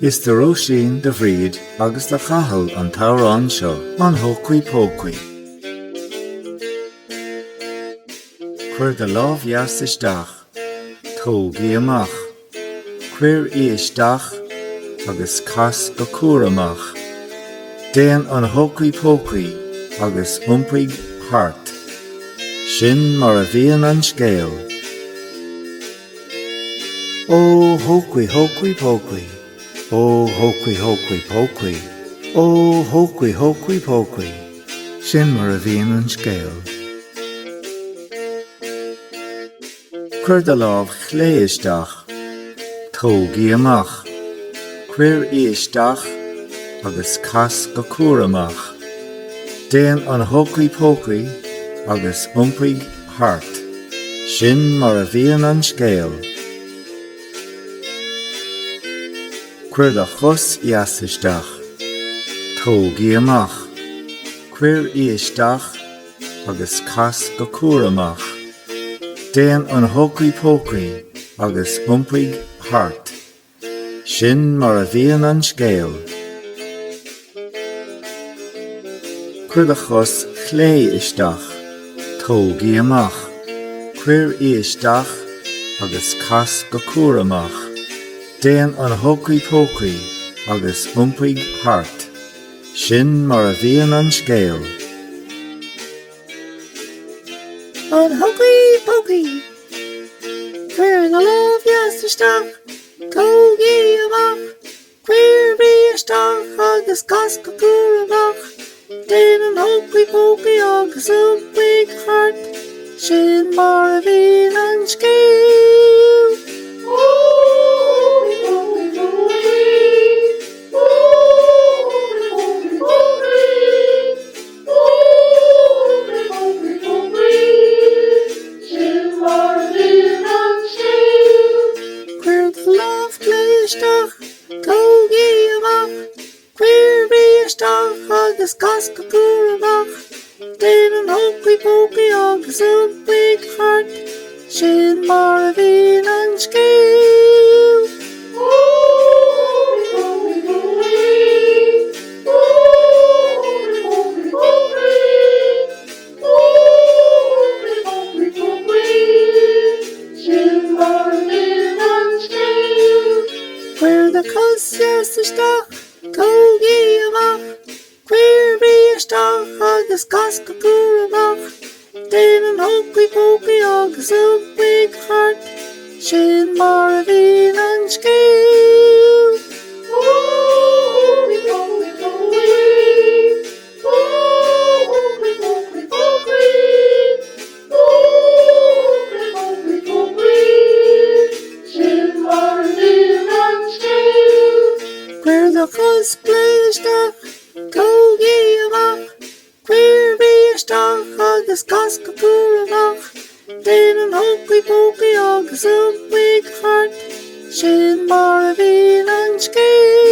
Is de roisin de bhríd agus de chahal an tárán seo an Hócaí Pócaí. Cuir de lámhheas isteach, tógaí amach, cuir isteach agus cas go cúr amach. Déan an Hócaí Pócaí agus iompaigh thart, sin mar a bhíonn an scéal. Ó Hócaí, Hócaí Pócaí, ó Hócaí, Hócaí Pócaí, ó Hócaí, Hócaí Pócaí, sin mar a bhíonn an scéal. Cuir de lámh chlé isteach, tógaí amach, cuir isteach agus cas go cúr amach. Déan an Hócaí Pócaí agus iompaigh thart, sin mar a bhíonn an scéal. Cuir de chus isteach, tógaí amach, cuir isteach agus cas go cúr amach. Déan an Hócaí Pócaí agus iompaigh thart, sin mar a bhíonn an scéal. Cuir de chus chlé isteach, tógaí amach, cuir isteach agus cas go cúr amach. Déan an Hócaí Pócaí agus iompaigh thart, sin mar a bhíonn an scéal. An Hócaí Pócaí, cuir de lámhheas isteach, tógaí amach, cuir isteach agus cas go cúr amach. Déan an Hócaí Pócaí agus iompaigh thart, sin mar a bhíonn an scéal. Tógaí amach, cuir isteach agus cas go cúr amach. Déan an Hócaí Pócaí agus iompaigh thart, sin mar a bhíonn an scéal. Cuir de chus isteach, tógaí amach, cuir isteach agus cas go cúr amach. Déan an Hócaí Pócaí agus iompaigh thart, sin mar a bhíonn an scéal. Cuir de chus isteach, tógaí amach, cuir isteach agus cas go cúr amach. Déan an Hócaí Pócaí agus iompaigh thart, sin mar a bhíonn an scéal.